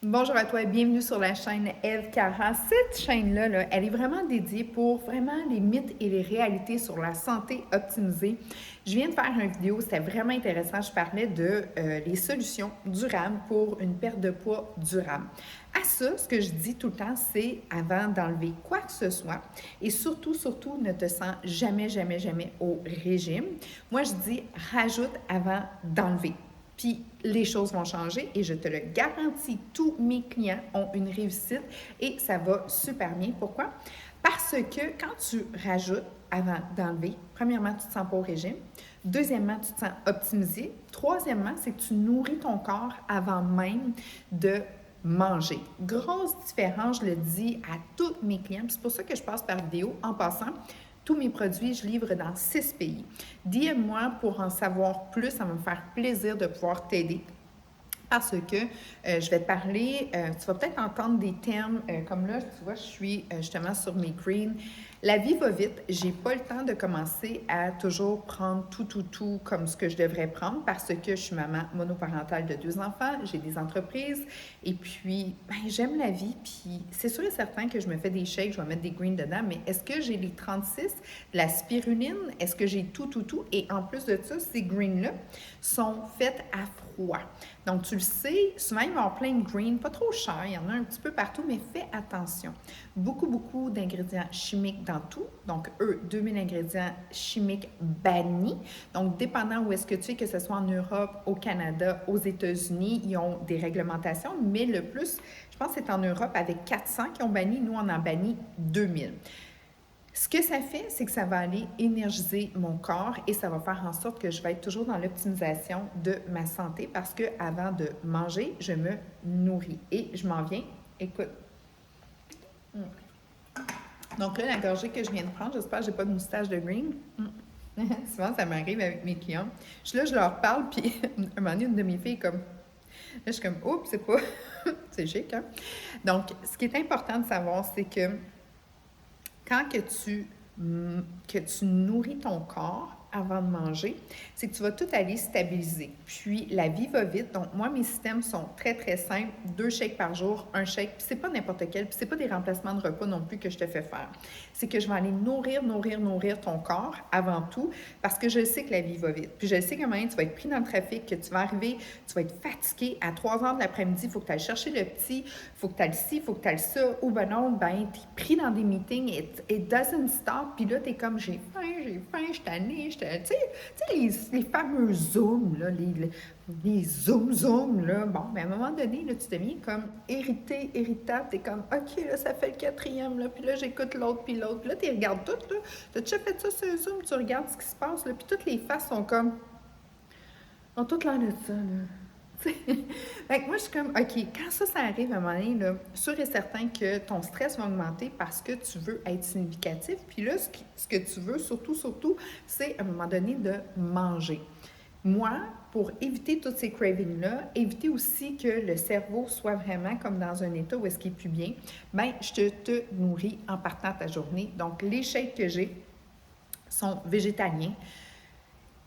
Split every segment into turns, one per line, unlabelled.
Bonjour à toi et bienvenue sur la chaîne Eve Cara. Cette chaîne-là, elle est vraiment dédiée pour vraiment les mythes et les réalités sur la santé optimisée. Je viens de faire une vidéo, c'était vraiment intéressant. Je parlais de les solutions durables pour une perte de poids durable. À ça, ce que je dis tout le temps, c'est avant d'enlever quoi que ce soit et surtout, ne te sens jamais au régime. Moi, je dis rajoute avant d'enlever. Puis les choses vont changer et je te le garantis, tous mes clients ont une réussite et ça va super bien. Pourquoi? Parce que quand tu rajoutes avant d'enlever, premièrement, tu ne te sens pas au régime. Deuxièmement, tu te sens optimisé. Troisièmement, c'est que tu nourris ton corps avant même de manger. Grosse différence, je le dis à tous mes clients. C'est pour ça que je passe par vidéo. En passant, tous mes produits, je livre dans 6 pays. DM-moi pour en savoir plus, ça va me faire plaisir de pouvoir t'aider. Parce que je vais te parler, tu vas peut-être entendre des termes comme là, tu vois, je suis justement sur mes greens. La vie va vite, j'ai pas le temps de commencer à toujours prendre tout comme ce que je devrais prendre parce que je suis maman monoparentale de 2 enfants, j'ai des entreprises et puis j'aime la vie, puis c'est sûr et certain que je me fais des shakes, je vais mettre des greens dedans, mais est-ce que j'ai les 36, de la spiruline, est-ce que j'ai tout et en plus de ça, ces greens-là sont faits à froid. Donc, tu le sais, souvent, il va y avoir plein de greens, pas trop cher, il y en a un petit peu partout, mais fais attention. Beaucoup d'ingrédients chimiques dans tout. Donc, 2000 ingrédients chimiques bannis. Donc, dépendant où est-ce que tu es, que ce soit en Europe, au Canada, aux États-Unis, ils ont des réglementations, mais le plus, je pense que c'est en Europe avec 400 qui ont banni, nous, on en banni 2000. Ce que ça fait, c'est que ça va aller énergiser mon corps et ça va faire en sorte que je vais être toujours dans l'optimisation de ma santé parce que avant de manger, je me nourris et je m'en viens. Écoute. Donc là, la gorgée que je viens de prendre, j'espère que j'ai pas de moustache de green. Souvent, ça m'arrive avec mes clients. Je suis là, je leur parle, puis un moment donné, une de mes filles est comme. Là, je suis comme, oups, c'est pas. C'est chic, hein? Donc, ce qui est important de savoir, c'est que quand que tu nourris ton corps avant de manger, c'est que tu vas tout aller stabiliser. Puis, la vie va vite. Donc, moi, mes systèmes sont très simples. 2 shakes par jour, un shake. Puis, c'est pas n'importe quel. Puis, c'est pas des remplacements de repas non plus que je te fais faire. C'est que je vais aller nourrir ton corps avant tout parce que je sais que la vie va vite. Puis, je sais qu'à un moment donné, tu vas être pris dans le trafic, que tu vas arriver, tu vas être fatigué. À 3 heures de l'après-midi, il faut que tu ailles chercher le petit, il faut que tu ailles ci, il faut que tu ailles ça. Ou ben non, ben, tu es pris dans des meetings, it doesn't stop. Puis là, tu es comme, j'ai faim, je suis tannée, tu sais, les fameux zooms, là, les zooms, là, bon, mais à un moment donné, là, tu deviens comme irritable, t'es comme, OK, là, ça fait le 4e, là, puis là, j'écoute l'autre, puis là, tu regardes tout, là, t'as déjà fait ça sur Zoom, tu regardes ce qui se passe, là, puis toutes les faces sont comme, ont toutes l'air de ça, là. Fait que moi, je suis comme, OK, quand ça arrive à un moment donné, là, sûr et certain que ton stress va augmenter parce que tu veux être significatif. Puis là, ce que tu veux, surtout, c'est à un moment donné de manger. Moi, pour éviter toutes ces cravings-là, éviter aussi que le cerveau soit vraiment comme dans un état où est-ce qu'il est plus bien, bien, je te nourris en partant ta journée. Donc, les shakes que j'ai sont végétaliens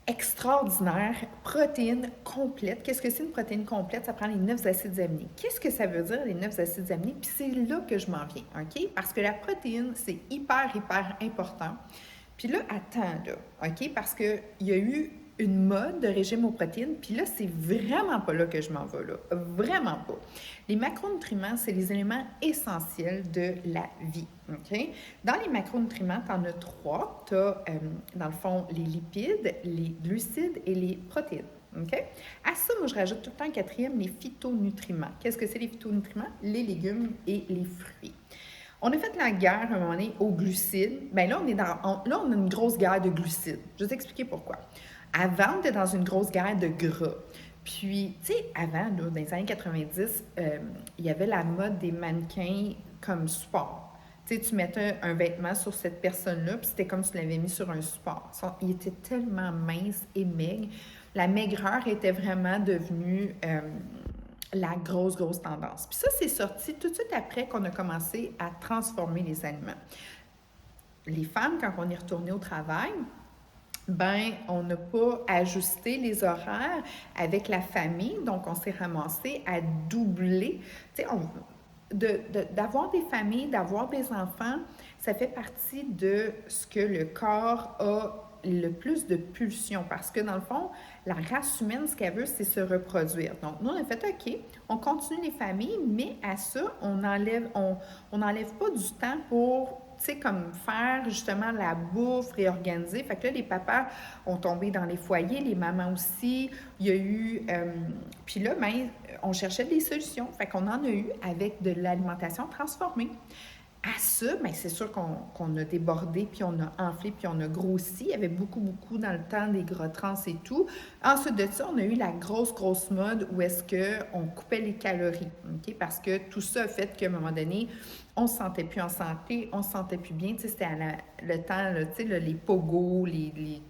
extraordinaire, protéines complètes. Qu'est-ce que c'est une protéine complète? Ça prend les 9 acides aminés. Qu'est-ce que ça veut dire, les 9 acides aminés? Puis c'est là que je m'en viens, OK? Parce que la protéine, c'est hyper important. Puis là, attends, là, OK? Parce qu'il y a eu une mode de régime aux protéines, puis là, c'est vraiment pas là que je m'en vais, là. Vraiment pas. Les macronutriments, c'est les éléments essentiels de la vie, OK? Dans les macronutriments, tu en as 3. Tu as, dans le fond, les lipides, les glucides et les protéines, OK? À ça, moi, je rajoute tout le temps un 4e, les phytonutriments. Qu'est-ce que c'est les phytonutriments? Les légumes et les fruits. On a fait la guerre, à un moment donné, aux glucides. Bien là, on a une grosse guerre de glucides. Je vais t'expliquer pourquoi. Avant, on était dans une grosse guerre de gras. Puis, tu sais, avant, là, dans les années 90, il y avait la mode des mannequins comme support. Tu sais, tu mettais un vêtement sur cette personne-là, puis c'était comme si tu l'avais mis sur un support. Il était tellement mince et maigre. La maigreur était vraiment devenue la grosse tendance. Puis ça, c'est sorti tout de suite après qu'on a commencé à transformer les aliments. Les femmes, quand on est retourné au travail, ben, on n'a pas ajusté les horaires avec la famille, donc on s'est ramassé à doubler. Tu sais, d'avoir des familles, d'avoir des enfants, ça fait partie de ce que le corps a le plus de pulsions parce que dans le fond, la race humaine, ce qu'elle veut, c'est se reproduire. Donc, nous, on a fait OK, on continue les familles, mais à ça, on n'enlève pas du temps pour, tu sais, comme faire justement la bouffe, réorganiser. Fait que là, les papas ont tombé dans les foyers, les mamans aussi. Il y a eu. Puis là, ben, on cherchait des solutions. Fait qu'on en a eu avec de l'alimentation transformée. À ça, bien, c'est sûr qu'on a débordé, puis on a enflé, puis on a grossi. Il y avait beaucoup, beaucoup dans le temps des gras trans et tout. Ensuite de ça, on a eu la grosse mode où est-ce qu'on coupait les calories, OK? Parce que tout ça a fait qu'à un moment donné, on ne se sentait plus en santé, on ne se sentait plus bien. Tu sais, c'était le temps, là, tu sais, là, les pogos, les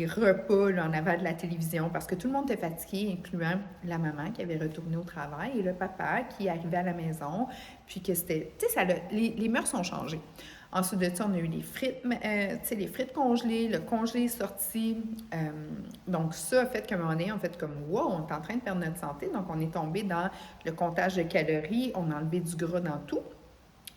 repas là, en avant de la télévision, parce que tout le monde était fatigué, incluant la maman qui avait retourné au travail et le papa qui arrivait à la maison, puis que c'était, tu sais, les mœurs ont changé. Ensuite de ça, on a eu les frites, tu sais, les frites congelées, le congelé est sorti. Donc, ça a fait qu'à un moment donné, on fait comme, wow, on est en train de perdre notre santé. Donc, on est tombé dans le comptage de calories, on a enlevé du gras dans tout.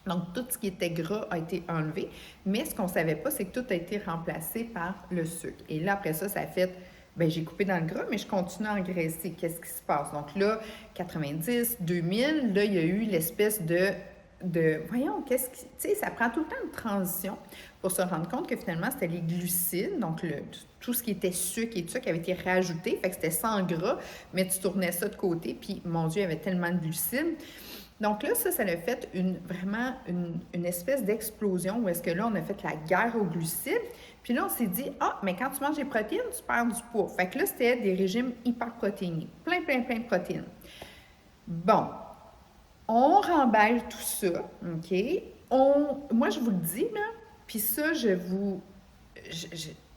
Donc, tout ce qui était gras a été enlevé. Mais ce qu'on ne savait pas, c'est que tout a été remplacé par le sucre. Et là, après ça, ça a fait, bien, j'ai coupé dans le gras, mais je continue à engraisser. Qu'est-ce qui se passe? Donc là, 90, 2000, là, il y a eu l'espèce voyons, qu'est-ce qui, tu sais, ça prend tout le temps une transition pour se rendre compte que finalement, c'était les glucides, donc tout ce qui était sucre et tout ça qui avait été rajouté, fait que c'était sans gras, mais tu tournais ça de côté, puis mon Dieu, il y avait tellement de glucides. Donc là, ça a fait vraiment une espèce d'explosion où est-ce que là, on a fait la guerre aux glucides. Puis là, on s'est dit, ah, mais quand tu manges des protéines, tu perds du poids. Fait que là, c'était des régimes hyper protéinés. Plein de protéines. Bon, on remballe tout ça, OK? Moi, je vous le dis, là, puis ça,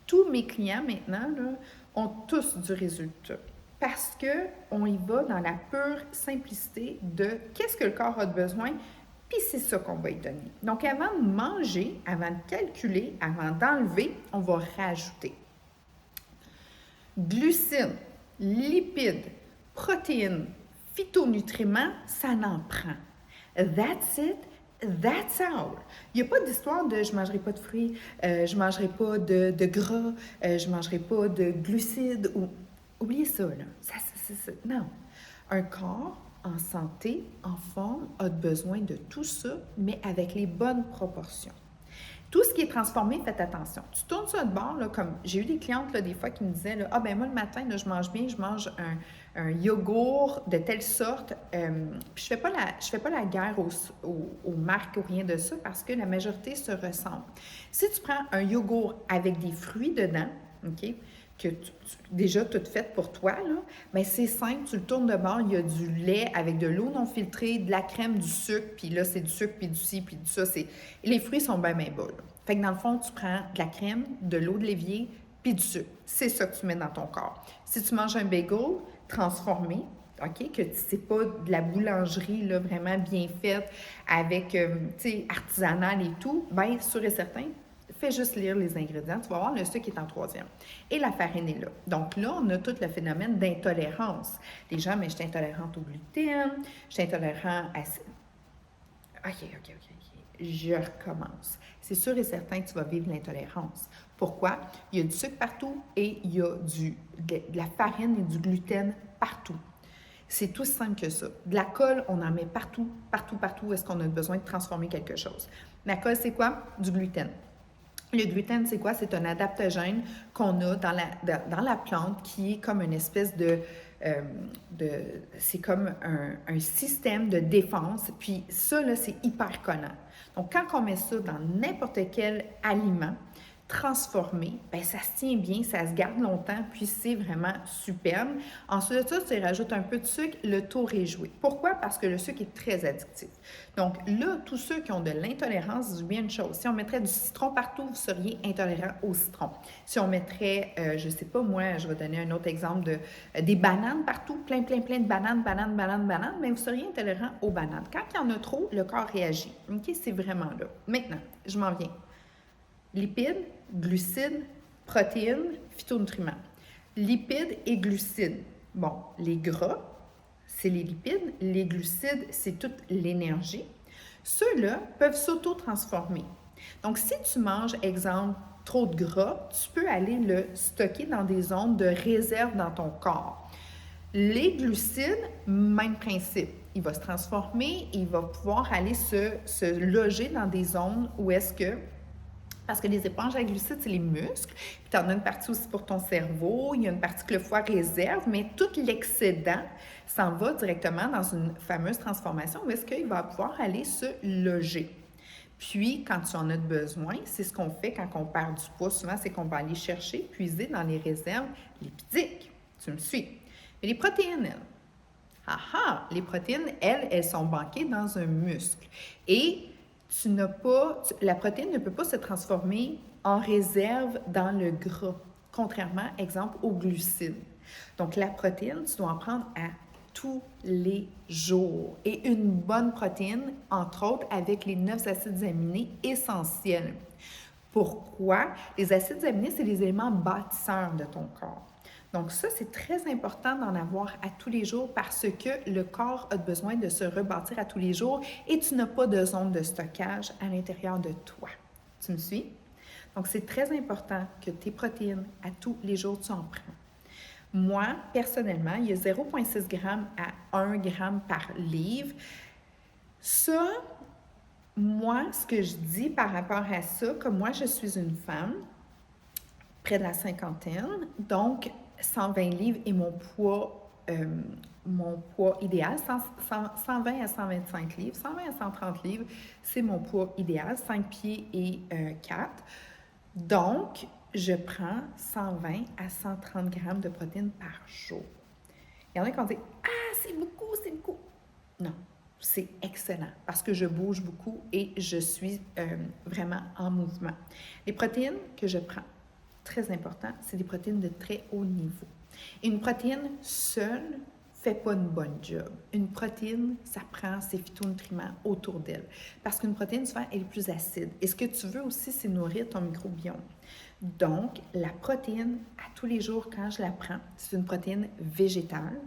tous mes clients maintenant, là, ont tous du résultat. Parce qu'on y va dans la pure simplicité de qu'est-ce que le corps a de besoin, puis c'est ça qu'on va y donner. Donc, avant de manger, avant de calculer, avant d'enlever, on va rajouter. Glucides, lipides, protéines, phytonutriments, ça n'en prend. That's it. That's all. Il n'y a pas d'histoire de je ne mangerai pas de fruits, je ne mangerai pas de gras, je ne mangerai pas de glucides. Oubliez ça, là. Non. Un corps en santé, en forme, a besoin de tout ça, mais avec les bonnes proportions. Tout ce qui est transformé, faites attention. Tu tournes ça de bord, là, comme j'ai eu des clientes là, des fois qui me disaient là, ah ben moi le matin, là, je mange bien, je mange un yogourt de telle sorte. Puis je fais pas la guerre aux marques ou rien de ça parce que la majorité se ressemble. Si tu prends un yogourt avec des fruits dedans, OK, que déjà toute faite pour toi, là, bien c'est simple, tu le tournes de bord, il y a du lait avec de l'eau non filtrée, de la crème, du sucre, puis là c'est du sucre, puis du ci, puis du ça. Les fruits sont bien bas. Là. Fait que dans le fond, tu prends de la crème, de l'eau de l'évier, puis du sucre. C'est ça que tu mets dans ton corps. Si tu manges un bagel transformé, OK, que c'est pas de la boulangerie là, vraiment bien faite, avec, tu sais, artisanale et tout, bien sûr et certain, fais juste lire les ingrédients, tu vas voir, le sucre est en troisième. Et la farine est là. Donc là, on a tout le phénomène d'intolérance. Les gens, mais je suis intolérante au gluten, je suis intolérant à... OK. Je recommence. C'est sûr et certain que tu vas vivre l'intolérance. Pourquoi? Il y a du sucre partout et il y a de la farine et du gluten partout. C'est tout simple que ça. De la colle, on en met partout où est-ce qu'on a besoin de transformer quelque chose. La colle, c'est quoi? Du gluten. Le gluten, c'est quoi? C'est un adaptogène qu'on a dans la plante qui est comme une espèce c'est comme un système de défense. Puis ça, là, c'est hyper collant. Donc, quand on met ça dans n'importe quel aliment transformé, bien, ça se tient bien, ça se garde longtemps, puis c'est vraiment superbe. Ensuite de ça, tu rajoutes un peu de sucre, le tour est joué. Pourquoi? Parce que le sucre est très addictif. Donc là, tous ceux qui ont de l'intolérance, dis bien une chose, si on mettrait du citron partout, vous seriez intolérant au citron. Si on mettrait, je ne sais pas, moi, je vais donner un autre exemple des bananes partout, plein de bananes, mais vous seriez intolérant aux bananes. Quand il y en a trop, le corps réagit. OK? C'est vraiment là. Maintenant, je m'en viens. Lipides, glucides, protéines, phytonutriments. Lipides et glucides. Bon, les gras, c'est les lipides. Les glucides, c'est toute l'énergie. Ceux-là peuvent s'auto-transformer. Donc, si tu manges, exemple, trop de gras, tu peux aller le stocker dans des zones de réserve dans ton corps. Les glucides, même principe. Il va se transformer, il va pouvoir aller se loger dans des zones où est-ce que... Parce que les éponges à glucides, c'est les muscles. Puis tu en as une partie aussi pour ton cerveau. Il y a une partie que le foie réserve, mais tout l'excédent s'en va directement dans une fameuse transformation où est-ce qu'il va pouvoir aller se loger. Puis, quand tu en as besoin, c'est ce qu'on fait quand on perd du poids. Souvent, c'est qu'on va aller chercher, puiser dans les réserves lipidiques. Tu me suis? Mais les protéines, elles. Les protéines, elles sont banquées dans un muscle. Et la protéine ne peut pas se transformer en réserve dans le gras, contrairement, exemple, aux glucides. Donc, la protéine, tu dois en prendre à tous les jours. Et une bonne protéine, entre autres, avec les 9 acides aminés essentiels. Pourquoi? Les acides aminés, c'est les éléments bâtisseurs de ton corps. Donc ça, c'est très important d'en avoir à tous les jours parce que le corps a besoin de se rebâtir à tous les jours et tu n'as pas de zone de stockage à l'intérieur de toi. Tu me suis? Donc, c'est très important que tes protéines, à tous les jours, tu en prends. Moi, personnellement, il y a 0,6 g à 1 g par livre. Ça, moi, ce que je dis par rapport à ça, comme moi, je suis une femme, près de la cinquantaine, donc 120 livres est mon poids idéal, 120 à 125 livres, 120 à 130 livres, c'est mon poids idéal, 5 pieds et 4. Donc, je prends 120 à 130 grammes de protéines par jour. Il y en a qui vont dire « Ah, c'est beaucoup, c'est beaucoup! » Non, c'est excellent parce que je bouge beaucoup et je suis vraiment en mouvement. Les protéines que je prends, très important, c'est des protéines de très haut niveau. Une protéine seule ne fait pas une bonne job. Une protéine, ça prend ses phytonutriments autour d'elle. Parce qu'une protéine, souvent, elle est plus acide. Et ce que tu veux aussi, c'est nourrir ton microbiome. Donc, la protéine, à tous les jours, quand je la prends, c'est une protéine végétale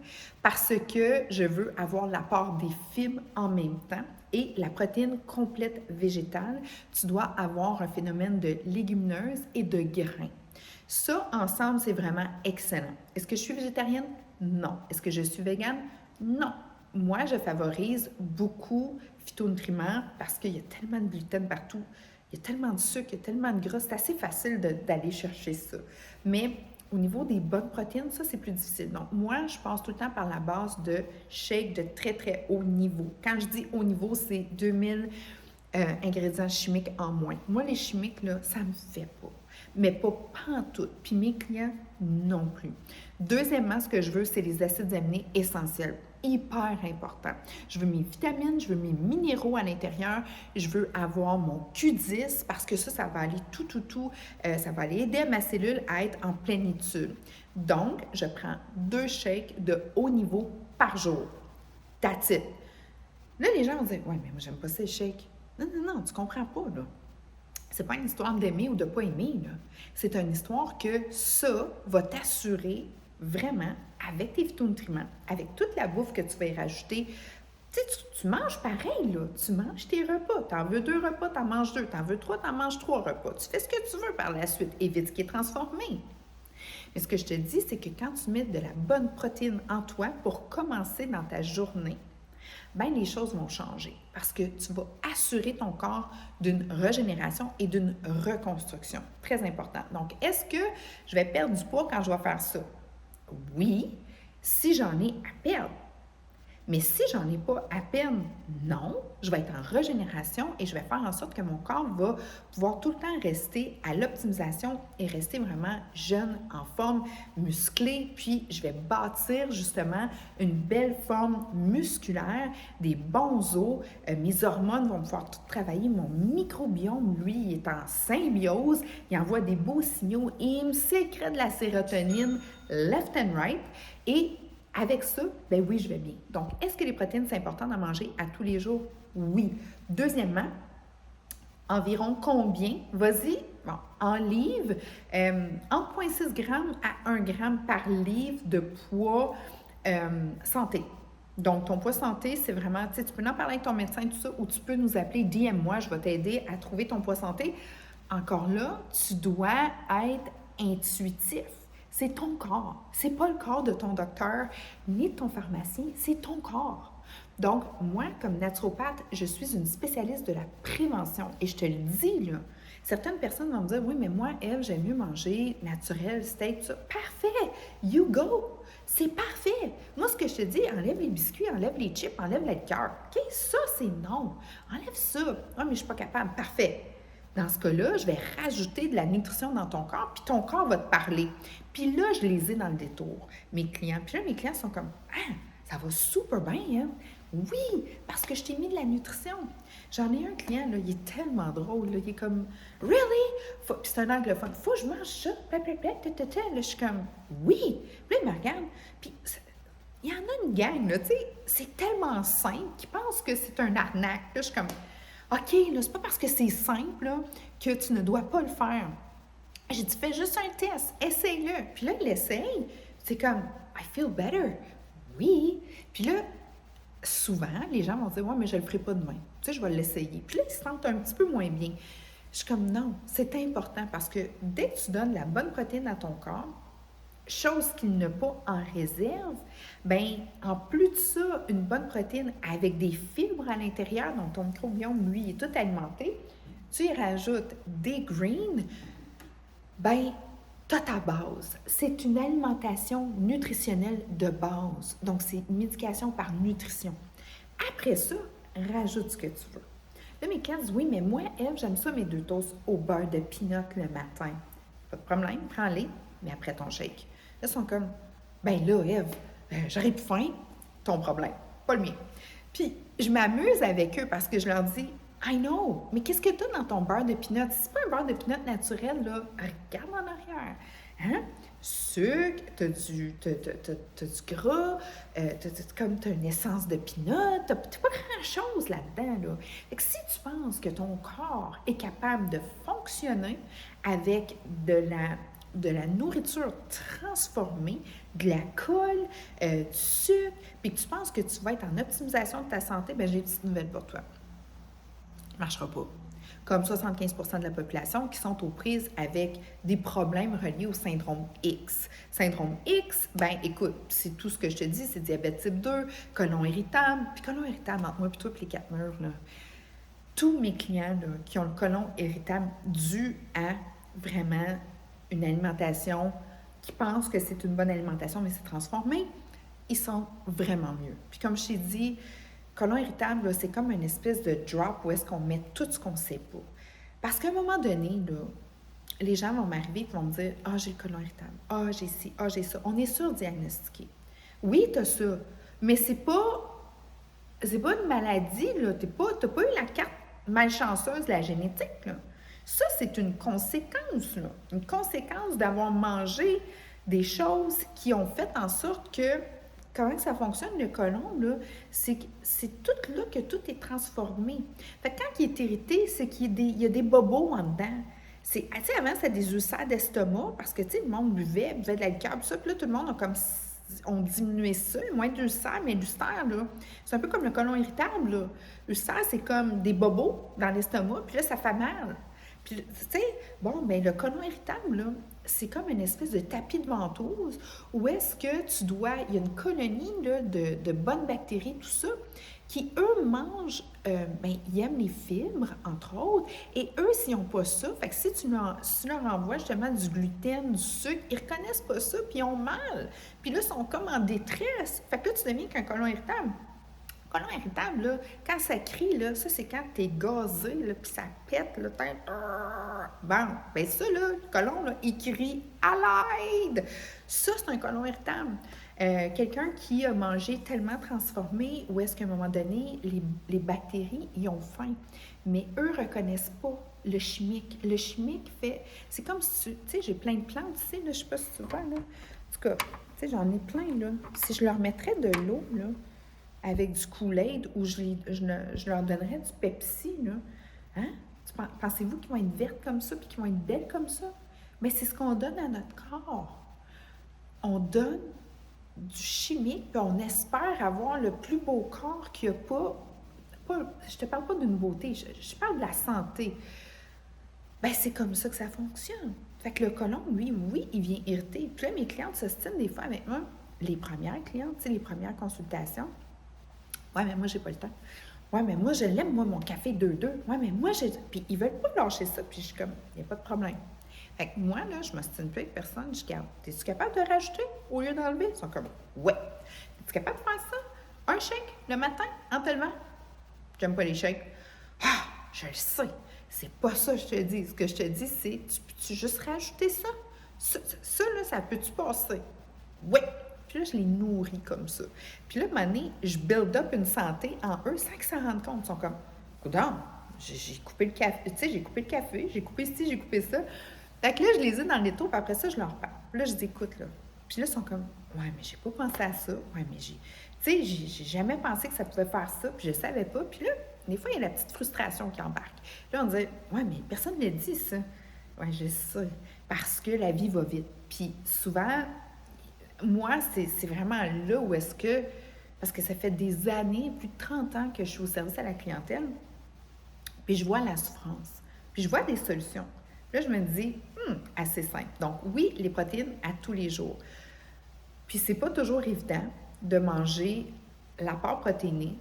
parce que je veux avoir l'apport des fibres en même temps. Et la protéine complète végétale, tu dois avoir un phénomène de légumineuse et de grains. Ça, ensemble, c'est vraiment excellent. Est-ce que je suis végétarienne? Non. Est-ce que je suis végane? Non. Moi, je favorise beaucoup phytonutriments parce qu'il y a tellement de gluten partout, il y a tellement de sucre, il y a tellement de gras, c'est assez facile d'aller chercher ça. Mais au niveau des bonnes protéines, ça, c'est plus difficile. Donc, moi, je passe tout le temps par la base de shakes de très, très haut niveau. Quand je dis haut niveau, c'est 2000 ingrédients chimiques en moins. Moi, les chimiques, là, ça me fait pas. Mais pas pantoute. Puis mes clients, non plus. Deuxièmement, ce que je veux, c'est les acides aminés essentiels. Hyper important. Je veux mes vitamines, je veux mes minéraux à l'intérieur, je veux avoir mon Q10 parce que ça va aller ça va aller aider ma cellule à être en plénitude. Donc, je prends 2 shakes de haut niveau par jour. That's it. Là, les gens vont dire, ouais, mais moi, j'aime pas ces shakes. Non, tu comprends pas, là. C'est pas une histoire d'aimer ou de pas aimer, là. C'est une histoire que ça va t'assurer vraiment, avec tes phytonutriments, avec toute la bouffe que tu vas y rajouter, tu manges pareil, là. Tu manges tes repas. T'en veux 2 repas, t'en manges 2. T'en veux 3, t'en manges 3 repas. Tu fais ce que tu veux par la suite. Évite ce qui est transformé. Mais ce que je te dis, c'est que quand tu mets de la bonne protéine en toi pour commencer dans ta journée, bien, les choses vont changer parce que tu vas assurer ton corps d'une régénération et d'une reconstruction. Très important. Donc, est-ce que je vais perdre du poids quand je vais faire ça? Oui, si j'en ai à perdre. Mais si j'en ai pas à peine, non, je vais être en régénération et je vais faire en sorte que mon corps va pouvoir tout le temps rester à l'optimisation et rester vraiment jeune, en forme, musclé, puis je vais bâtir justement une belle forme musculaire, des bons os, mes hormones vont pouvoir tout travailler, mon microbiome, lui, il est en symbiose, il envoie des beaux signaux et il me sécrète de la sérotonine left and right et avec ça, ben oui, je vais bien. Donc, est-ce que les protéines, c'est important d'en manger à tous les jours? Oui. Deuxièmement, environ combien? Vas-y, bon, en livres, entre 0,6 grammes à 1 gramme par livre de poids santé. Donc, ton poids santé, c'est vraiment, tu sais, tu peux en parler avec ton médecin, tout ça, ou tu peux nous appeler, DM-moi, je vais t'aider à trouver ton poids santé. Encore là, tu dois être intuitif. C'est ton corps. C'est pas le corps de ton docteur ni de ton pharmacien, c'est ton corps. Donc, moi, comme naturopathe, je suis une spécialiste de la prévention. Et je te le dis, là, certaines personnes vont me dire, oui, mais moi, Ève, j'aime mieux manger naturel, steak, tout ça. Parfait! You go! C'est parfait! Moi, ce que je te dis, enlève les biscuits, enlève les chips, enlève la liqueur. OK? Ça, c'est non. Enlève ça. Ah, mais je suis pas capable. Parfait. Dans ce cas-là, je vais rajouter de la nutrition dans ton corps, puis ton corps va te parler. Puis là, je les ai dans le détour, mes clients. Puis là, mes clients sont comme, ah, ça va super bien, hein? Oui, parce que je t'ai mis de la nutrition. J'en ai un client, là, il est tellement drôle, là, il est comme, really? Puis c'est un anglophone, faut que je mange ça, Là, je suis comme, oui. Puis là, il me regarde, puis il y en a une gang, là, tu sais, c'est tellement simple qu'ils pensent que c'est un arnaque. Là, je suis comme, OK, là, c'est pas parce que c'est simple, là, que tu ne dois pas le faire. J'ai dit, fais juste un test, essaye-le. Puis là, il l'essaye. C'est comme, I feel better. Oui. Puis là, souvent, les gens vont dire, ouais, mais je le ferai pas demain. Tu sais, je vais l'essayer. Puis là, ils se sentent un petit peu moins bien. Je suis comme, non, c'est important parce que dès que tu donnes la bonne protéine à ton corps, chose qu'il n'a pas en réserve, bien, en plus de ça, une bonne protéine avec des fibres à l'intérieur, donc ton microbiome, lui, est tout alimenté, tu y rajoutes des greens, bien, tu as ta base. C'est une alimentation nutritionnelle de base. Donc, c'est médication par nutrition. Après ça, rajoute ce que tu veux. Là, mes clients disent, oui, mais moi, Ève, j'aime ça mes 2 toasts au beurre de peanut le matin. Pas de problème, prends-les, mais après ton shake. Là, ils sont comme, ben là, Ève, j'aurais plus faim, ton problème, pas le mien. Puis, je m'amuse avec eux parce que je leur dis, I know, mais qu'est-ce que tu as dans ton beurre de peanut? Si c'est pas un beurre de peanut naturel, là, regarde en arrière. Hein? Sucre, t'as du gras, t'as une essence de peanut, t'as pas grand-chose là-dedans, là. Fait que si tu penses que ton corps est capable de fonctionner avec de la nourriture transformée, de la colle, du sucre, puis que tu penses que tu vas être en optimisation de ta santé, bien, j'ai une petite nouvelle pour toi. Ça ne marchera pas. Comme 75% de la population qui sont aux prises avec des problèmes reliés au syndrome X. Syndrome X, ben écoute, c'est tout ce que je te dis, c'est diabète type 2, côlon irritable. Puis côlon irritable, entre moi et toi, puis les 4 murs, là. Tous mes clients là, qui ont le côlon irritable dû à vraiment une alimentation qui pense que c'est une bonne alimentation, mais c'est transformé, ils sont vraiment mieux. Puis comme je t'ai dit, côlon irritable, là, c'est comme une espèce de drop où est-ce qu'on met tout ce qu'on ne sait pas. Parce qu'à un moment donné, là, les gens vont m'arriver et vont me dire « Ah, j'ai le côlon irritable. Ah, j'ai ci. Ah, j'ai ça. » On est surdiagnostiqué. Oui, tu as ça, mais c'est pas une maladie, là. Tu n'as pas eu la carte malchanceuse de la génétique, là. Ça, c'est une conséquence, là. Une conséquence d'avoir mangé des choses qui ont fait en sorte que, comment ça fonctionne, le côlon, là, c'est tout là que tout est transformé. Fait que quand il est irrité, c'est qu'il y a des bobos en dedans. Tu sais, avant, c'était des ulcères d'estomac, parce que, tu sais, le monde buvait de la liqueur, tout ça, puis là, tout le monde ont diminué ça, moins d'ulcères, mais l'ulcère, là, c'est un peu comme le côlon irritable, là. L'ulcère, c'est comme des bobos dans l'estomac, puis là, ça fait mal. Puis, tu sais, bon, bien, le côlon irritable, là, c'est comme une espèce de tapis de ventouse où est-ce que il y a une colonie là, de bonnes bactéries, tout ça, qui, eux, mangent, ils aiment les fibres, entre autres, et eux, s'ils n'ont pas ça, fait que si tu leur envoies justement du gluten, du sucre, ils ne reconnaissent pas ça, puis ils ont mal. Puis là, ils sont comme en détresse. Fait que là, tu deviens qu'un côlon irritable. Côlon irritable, là, quand ça crie, là, ça, c'est quand t'es gazé, là, puis ça pète, là, bon, bien ça, là, le côlon, là, il crie « à l'aide ». Ça, c'est un côlon irritable. Quelqu'un qui a mangé tellement transformé, où est-ce qu'à un moment donné, les bactéries, ils ont faim. Mais eux ne reconnaissent pas le chimique. Le chimique fait... C'est comme si tu sais, j'ai plein de plantes ici, là, je ne sais pas si tu vois, là. En tout cas, tu sais, j'en ai plein, là. Si je leur mettrais de l'eau, là, avec du Kool-Aid ou je leur donnerais du Pepsi, là, hein? Pensez-vous qu'ils vont être vertes comme ça puis qu'ils vont être belles comme ça? Mais c'est ce qu'on donne à notre corps. On donne du chimique, puis on espère avoir le plus beau corps qu'il n'y a pas. Je te parle pas d'une beauté, je parle de la santé. Ben c'est comme ça que ça fonctionne. Fait que le côlon, lui, oui, il vient irriter. Puis là, mes clientes s'ostinent des fois avec moi. Les premières clientes, tu sais, les premières consultations. Ouais, mais moi, j'ai pas le temps. Ouais, mais moi, je l'aime, moi, mon café 2-2. Ouais, mais moi, j'ai. Puis ils veulent pas lâcher ça. Puis je suis comme, il n'y a pas de problème. Fait que moi, là, je m'ostine plus avec personne. Je dis, es-tu capable de rajouter au lieu d'enlever? Ils sont comme, ouais. Es-tu capable de faire ça? Un shake le matin en te levant? J'aime pas les shakes. Ah, je le sais. C'est pas ça que je te dis. Ce que je te dis, c'est, tu peux-tu juste rajouter ça? Ça, là, ça peut-tu passer? Oui. Puis là, je les nourris comme ça. Puis là, à un moment donné, je build up une santé en eux sans qu'ils s'en rendent compte. Ils sont comme, coudonc, j'ai coupé le café, tu sais, j'ai coupé le café, j'ai coupé ci, j'ai coupé ça. Fait que là, je les ai dans le l'étau, puis après ça, je leur parle. Puis là, je dis, écoute, là. Puis là, ils sont comme, ouais, mais j'ai pas pensé à ça. Ouais, mais tu sais, j'ai jamais pensé que ça pouvait faire ça, puis je savais pas. Puis là, des fois, il y a la petite frustration qui embarque. Là, on dit, ouais, mais personne ne le dit, ça. Ouais, je sais. Parce que la vie va vite. Puis souvent, moi, c'est vraiment là où est-ce que, parce que ça fait des années, plus de 30 ans que je suis au service à la clientèle, puis je vois la souffrance, puis je vois des solutions. Là, je me dis, assez simple. Donc, oui, les protéines à tous les jours. Puis, c'est pas toujours évident de manger l'apport protéiné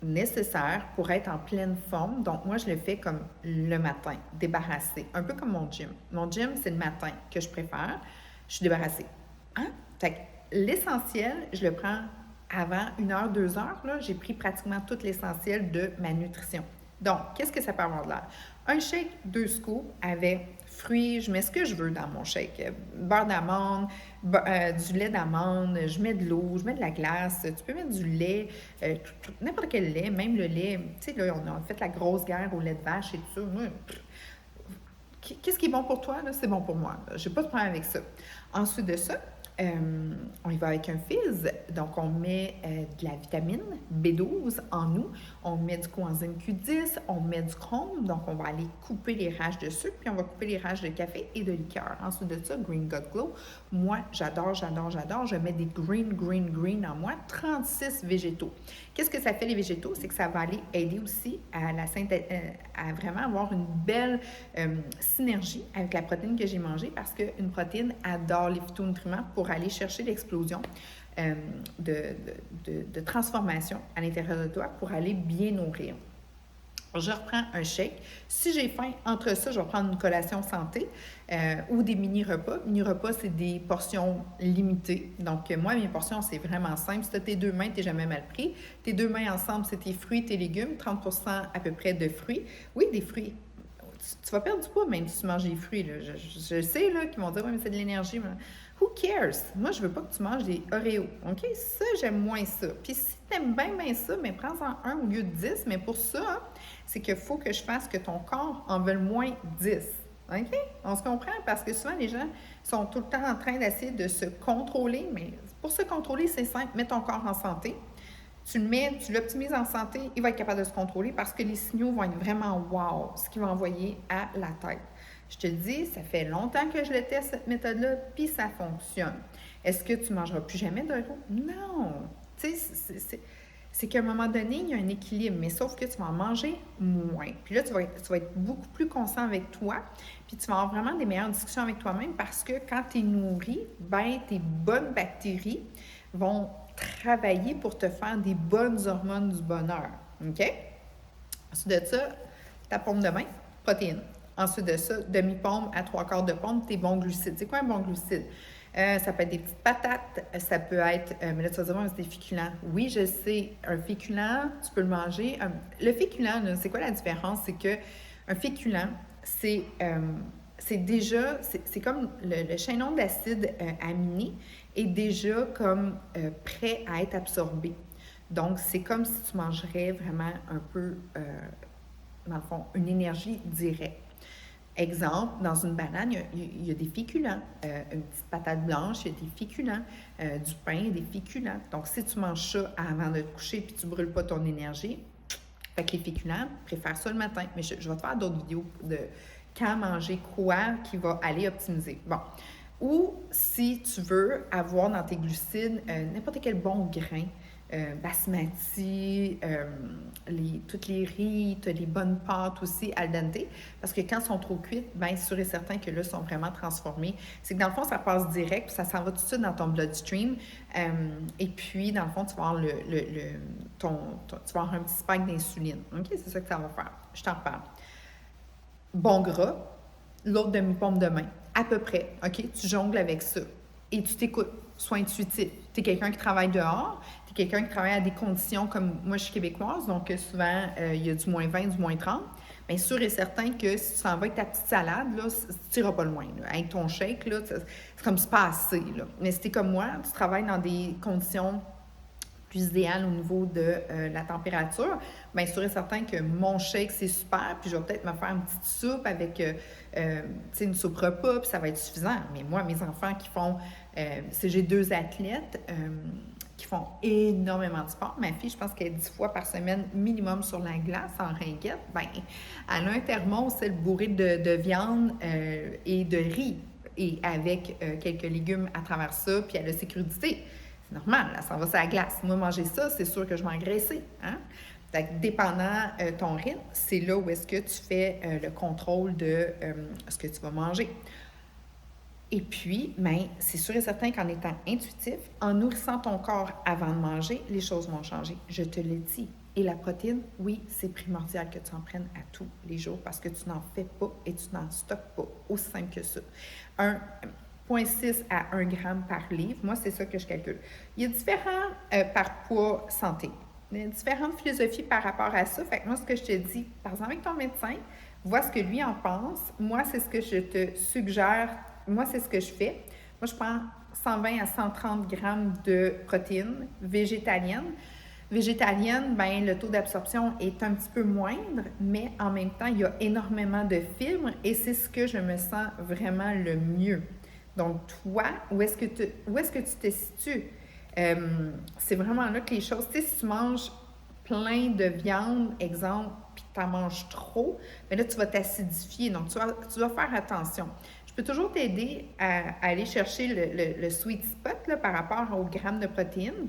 nécessaire pour être en pleine forme. Donc, moi, je le fais comme le matin, débarrassé. Un peu comme mon gym. Mon gym, c'est le matin que je préfère. Je suis débarrassée. Hein? Fait que l'essentiel, je le prends avant 1 heure, 2 heures. Là, j'ai pris pratiquement tout l'essentiel de ma nutrition. Donc, qu'est-ce que ça peut avoir de l'air? Un shake, 2 scoops avec fruits, je mets ce que je veux dans mon shake. Beurre d'amande, du lait d'amande, je mets de l'eau, je mets de la glace, tu peux mettre du lait, n'importe quel lait, même le lait. Tu sais, là, on a fait la grosse guerre au lait de vache et tout ça. Moi, qu'est-ce qui est bon pour toi? Là? C'est bon pour moi. Je n'ai pas de problème avec ça. Ensuite de ça, on y va avec un fizz. Donc, on met de la vitamine B12 en nous. On met du coenzyme Q10. On met du chrome. Donc, on va aller couper les rages de sucre. Puis, on va couper les rages de café et de liqueur. Ensuite de ça, Green God Glow. Moi, j'adore. Je mets des green en moi. 36 végétaux. Qu'est-ce que ça fait, les végétaux? C'est que ça va aller aider aussi à, à vraiment avoir une belle synergie avec la protéine que j'ai mangée parce qu'une protéine adore les phytonutriments pour aller chercher l'explosion de transformation à l'intérieur de toi pour aller bien nourrir. Je reprends un shake. Si j'ai faim, entre ça, je vais prendre une collation santé ou des mini-repas. Mini-repas, c'est des portions limitées. Donc, moi, mes portions, c'est vraiment simple. Si tu as tes 2 mains, tu n'es jamais mal pris. Tes 2 mains ensemble, c'est tes fruits, tes légumes, 30% à peu près de fruits. Oui, des fruits. Tu vas perdre du poids même si tu manges des fruits. Là. Je sais là, qu'ils vont dire, oui, mais c'est de l'énergie. Mais who cares? Moi, je veux pas que tu manges des Oreos. OK? Ça, j'aime moins ça. Puis si tu aimes bien ça, mais prends-en un au lieu de 10. Mais pour ça, c'est qu'il faut que je fasse que ton corps en veuille moins 10. OK? On se comprend? Parce que souvent, les gens sont tout le temps en train d'essayer de se contrôler. Mais pour se contrôler, c'est simple. Mets ton corps en santé. Tu le mets, tu l'optimises en santé, il va être capable de se contrôler parce que les signaux vont être vraiment wow, ce qu'il va envoyer à la tête. Je te le dis, ça fait longtemps que je le teste, cette méthode-là, puis ça fonctionne. Est-ce que tu ne mangeras plus jamais d'Oreo? Non! Tu sais, c'est qu'à un moment donné, il y a un équilibre, mais sauf que tu vas en manger moins. Puis là, tu vas être beaucoup plus conscient avec toi, puis tu vas avoir vraiment des meilleures discussions avec toi-même parce que quand tu es nourri, ben tes bonnes bactéries vont travailler pour te faire des bonnes hormones du bonheur. OK? Ensuite de ça, ta pomme de main, protéines. Ensuite de ça, demi-pomme à 3/4 de pomme, tes bons glucides. C'est quoi un bon glucide? Ça peut être des petites patates, ça peut être, mais là tu vas dire, c'est des féculents. Oui, je sais, un féculent, tu peux le manger. Le féculent, c'est quoi la différence? C'est que un féculent, c'est déjà, c'est comme le chaînon d'acide aminé est déjà comme prêt à être absorbé. Donc, c'est comme si tu mangerais vraiment un peu, dans le fond, une énergie directe. Exemple, dans une banane, il y a des féculents. Une petite patate blanche, il y a des féculents. Du pain, des féculents. Donc, si tu manges ça avant de te coucher puis tu ne brûles pas ton énergie, Fait que les féculents préfèrent ça le matin. Mais je vais te faire d'autres vidéos de quand manger quoi qui va aller optimiser. Bon. Ou si tu veux avoir dans tes glucides n'importe quel bon grain, basmati, toutes les riz, tu as les bonnes pâtes aussi al dente, parce que quand elles sont trop cuites, bien sûr et certain que là, elles sont vraiment transformées. C'est que dans le fond, ça passe direct, puis ça s'en va tout de suite dans ton bloodstream, et puis dans le fond, tu vas avoir tu vas avoir un petit spike d'insuline. OK? C'est ça que ça va faire. Je t'en reparle. Bon gras, l'autre demi-pompe de main, à peu près. OK? Tu jongles avec ça. Et tu t'écoutes. Sois intuitif. Tu es quelqu'un qui travaille dehors, tu es quelqu'un qui travaille à des conditions comme moi, je suis québécoise, donc souvent, il y a du moins 20, du moins 30. Bien sûr et certain que si tu s'en vas avec ta petite salade, là, tu n'iras pas loin. Là. Avec ton shake, là, c'est comme c'est pas assez. Là. Mais si tu es comme moi, tu travailles dans des conditions plus idéal au niveau de la température, bien sûr et certain que mon shake, c'est super, puis je vais peut-être me faire une petite soupe avec, une soupe repas, puis ça va être suffisant. Mais moi, mes enfants qui font, j'ai 2 athlètes qui font énormément de sport. Ma fille, je pense qu'elle est 10 fois par semaine minimum sur la glace, en ringuette. Bien, elle a un thermos, c'est le bourré de viande et de riz, et avec quelques légumes à travers ça, puis elle a ses crudités. C'est normal, là, ça va sur la glace. Moi, manger ça, c'est sûr que je vais engraisser. Hein? Dépendant ton rythme, c'est là où est-ce que tu fais le contrôle de ce que tu vas manger. Et puis, ben, c'est sûr et certain qu'en étant intuitif, en nourrissant ton corps avant de manger, les choses vont changer. Je te le dis. Et la protéine, oui, c'est primordial que tu en prennes à tous les jours parce que tu n'en fais pas et tu n'en stockes pas. Aussi simple que ça. 0,6 à 1 gramme par livre. Moi, c'est ça que je calcule. Il y a différents par poids santé. Il y a différentes philosophies par rapport à ça. Fait que moi, ce que je te dis, par exemple, avec ton médecin, vois ce que lui en pense. Moi, c'est ce que je te suggère. Moi, c'est ce que je fais. Moi, je prends 120 à 130 grammes de protéines végétaliennes. Végétalienne, ben, le taux d'absorption est un petit peu moindre, mais en même temps, il y a énormément de fibres et c'est ce que je me sens vraiment le mieux. Donc, toi, où est-ce que tu te situes? C'est vraiment là que les choses, tu sais, si tu manges plein de viande, exemple, puis tu en manges trop, bien là, tu vas t'acidifier. Donc, tu vas faire attention. Je peux toujours t'aider à aller chercher le sweet spot là, par rapport aux grammes de protéines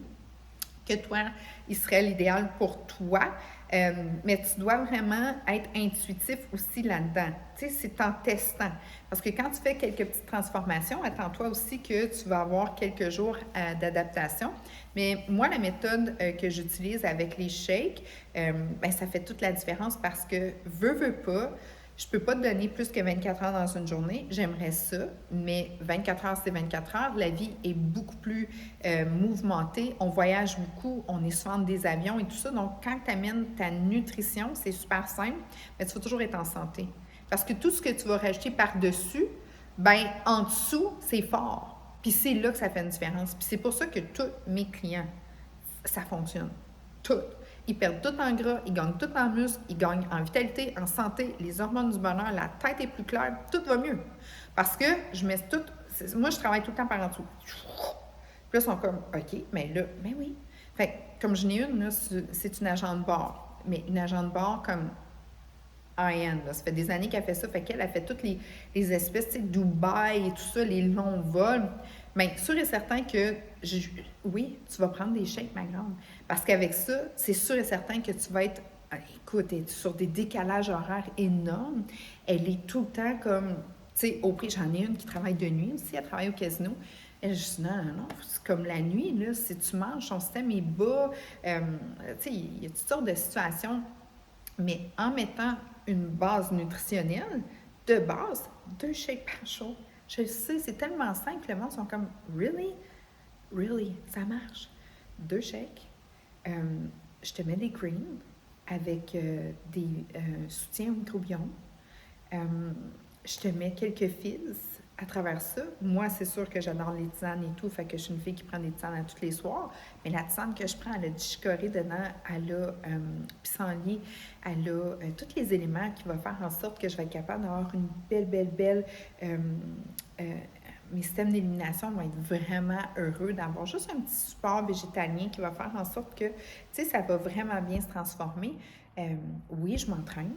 que toi, il serait l'idéal pour toi. Mais tu dois vraiment être intuitif aussi là-dedans. Tu sais, c'est en testant. Parce que quand tu fais quelques petites transformations, attends-toi aussi que tu vas avoir quelques jours d'adaptation. Mais moi, la méthode que j'utilise avec les shakes, ben, ça fait toute la différence parce que, veux pas, je ne peux pas te donner plus que 24 heures dans une journée. J'aimerais ça, mais 24 heures, c'est 24 heures. La vie est beaucoup plus mouvementée. On voyage beaucoup. On est souvent dans des avions et tout ça. Donc, quand tu amènes ta nutrition, c'est super simple, mais tu vas toujours être en santé. Parce que tout ce que tu vas rajouter par-dessus, ben en dessous, c'est fort. Puis c'est là que ça fait une différence. Puis c'est pour ça que tous mes clients, ça fonctionne. Tout. Ils perdent tout en gras, ils gagnent tout en muscle, ils gagnent en vitalité, en santé, les hormones du bonheur, la tête est plus claire, tout va mieux. Parce que je mets tout. Moi, je travaille tout le temps par en dessous. Puis là, ils sont comme, OK, mais là, ben oui. Fait que, comme je n'ai une, là, c'est une agent de bord. Mais une agent de bord comme high-end. Ça fait des années qu'elle fait ça. Fait qu'elle a fait toutes les espèces, tu sais, Dubaï et tout ça, les longs vols. Bien, sûr et certain que, oui, tu vas prendre des shakes, ma grande. Parce qu'avec ça, c'est sûr et certain que tu vas être, écoute, elle est sur des décalages horaires énormes. Elle est tout le temps comme, tu sais, au prix, j'en ai une qui travaille de nuit aussi, elle travaille au casino. Elle dit, non, c'est comme la nuit, là, si tu manges, ton système est bas. Tu sais, il y a toutes sortes de situations. Mais en mettant une base nutritionnelle, de base, 2 shakes par jour. Je le sais, c'est tellement simple, le monde sont comme « Really? Really? Ça marche? » 2 shakes. Je te mets des greens avec des soutiens au microbiome. Je te mets quelques fils à travers ça. Moi, c'est sûr que j'adore les tisanes et tout, fait que je suis une fille qui prend des tisanes à tous les soirs. Mais la tisane que je prends, elle a du chicorée dedans, elle a pissenlit, elle a tous les éléments qui vont faire en sorte que je vais être capable d'avoir une belle mes systèmes d'élimination vont être vraiment heureux d'avoir juste un petit support végétalien qui va faire en sorte que, tu sais, ça va vraiment bien se transformer. Oui, je m'entraîne.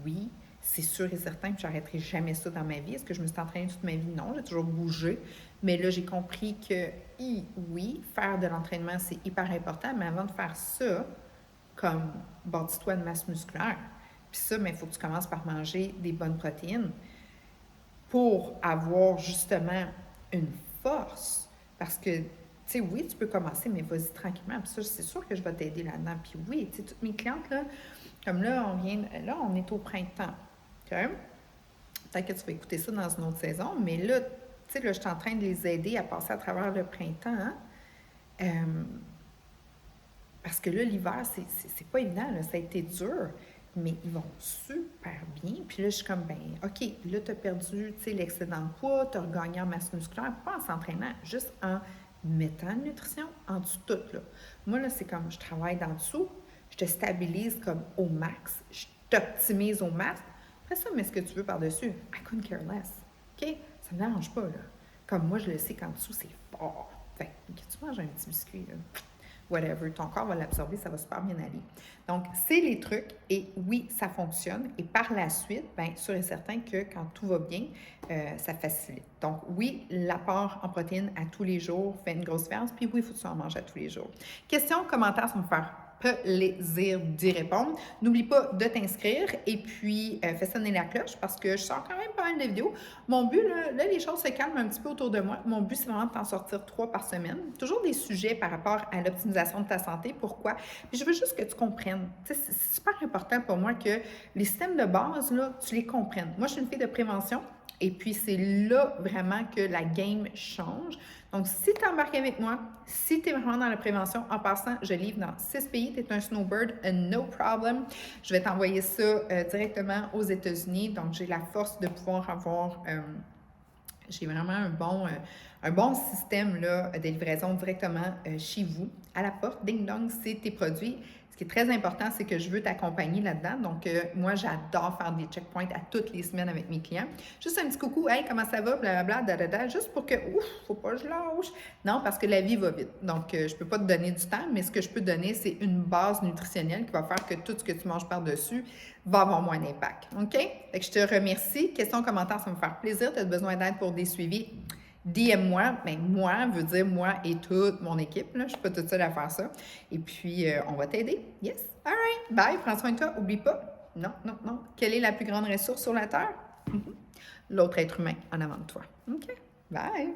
Oui, c'est sûr et certain que j'arrêterai jamais ça dans ma vie. Est-ce que je me suis entraînée toute ma vie? Non, j'ai toujours bougé. Mais là, j'ai compris que, oui, faire de l'entraînement, c'est hyper important. Mais avant de faire ça, comme bâtis-toi de masse musculaire. Puis ça, il faut que tu commences par manger des bonnes protéines pour avoir justement une force. Parce que, tu sais, oui, tu peux commencer, mais vas-y tranquillement. Puis ça, c'est sûr que je vais t'aider là-dedans. Puis oui, tu sais, toutes mes clientes, là, comme là, on est au printemps. OK? Peut-être que tu vas écouter ça dans une autre saison, mais là, tu sais, là, je suis en train de les aider à passer à travers le printemps. Hein? Parce que là, l'hiver, c'est pas évident, là, ça a été dur, mais ils vont super bien. Puis là, je suis comme, ben, OK, là, tu as perdu, tu sais, l'excédent de poids, tu as regagné en masse musculaire, pas en s'entraînant, juste en mettant la nutrition en dessous de tout, là. Moi, là, c'est comme, je travaille d'en dessous, je te stabilise comme au max, je t'optimise au max. Après ça, mets ce que tu veux par-dessus. I couldn't care less. OK? Ça ne me dérange pas, là. Comme moi, je le sais qu'en dessous, c'est fort. Fait que tu manges un petit biscuit, là, whatever, ton corps va l'absorber, ça va super bien aller. Donc, c'est les trucs et oui, ça fonctionne. Et par la suite, bien, sûr et certain que quand tout va bien, ça facilite. Donc, oui, l'apport en protéines à tous les jours fait une grosse différence. Puis oui, il faut que tu en manges à tous les jours. Questions, commentaires, ça va me faire plaisir d'y répondre. N'oublie pas de t'inscrire et puis fais sonner la cloche parce que je sors quand même pas mal de vidéos. Mon but, là, les choses se calment un petit peu autour de moi. Mon but, c'est vraiment de t'en sortir 3 par semaine. Toujours des sujets par rapport à l'optimisation de ta santé. Pourquoi? Puis je veux juste que tu comprennes. C'est super important pour moi que les systèmes de base, là, tu les comprennes. Moi, je suis une fille de prévention. Et puis, c'est là vraiment que la game change. Donc, si tu embarques avec moi, si tu es vraiment dans la prévention, en passant, je livre dans 6 pays, tu es un snowbird, no problem. Je vais t'envoyer ça directement aux États-Unis. Donc, j'ai la force de pouvoir avoir, j'ai vraiment un bon système là, de livraison directement chez vous, à la porte. Ding dong, c'est tes produits. Ce qui est très important, c'est que je veux t'accompagner là-dedans. Donc, moi, j'adore faire des checkpoints à toutes les semaines avec mes clients. Juste un petit coucou, hey, comment ça va, blablabla, da, juste pour que, ouf, faut pas que je lâche. Non, parce que la vie va vite. Donc, je peux pas te donner du temps, mais ce que je peux te donner, c'est une base nutritionnelle qui va faire que tout ce que tu manges par-dessus va avoir moins d'impact. OK? Fait que je te remercie. Questions, commentaires, ça va me faire plaisir. Tu as besoin d'aide pour des suivis? DM-moi, ben moi veut dire moi et toute mon équipe. Là. Je ne suis pas toute seule à faire ça. Et puis, on va t'aider. Yes. All right. Bye. Prends soin de toi. Oublie pas. Non, non, non. Quelle est la plus grande ressource sur la Terre? L'autre être humain en avant de toi. OK. Bye.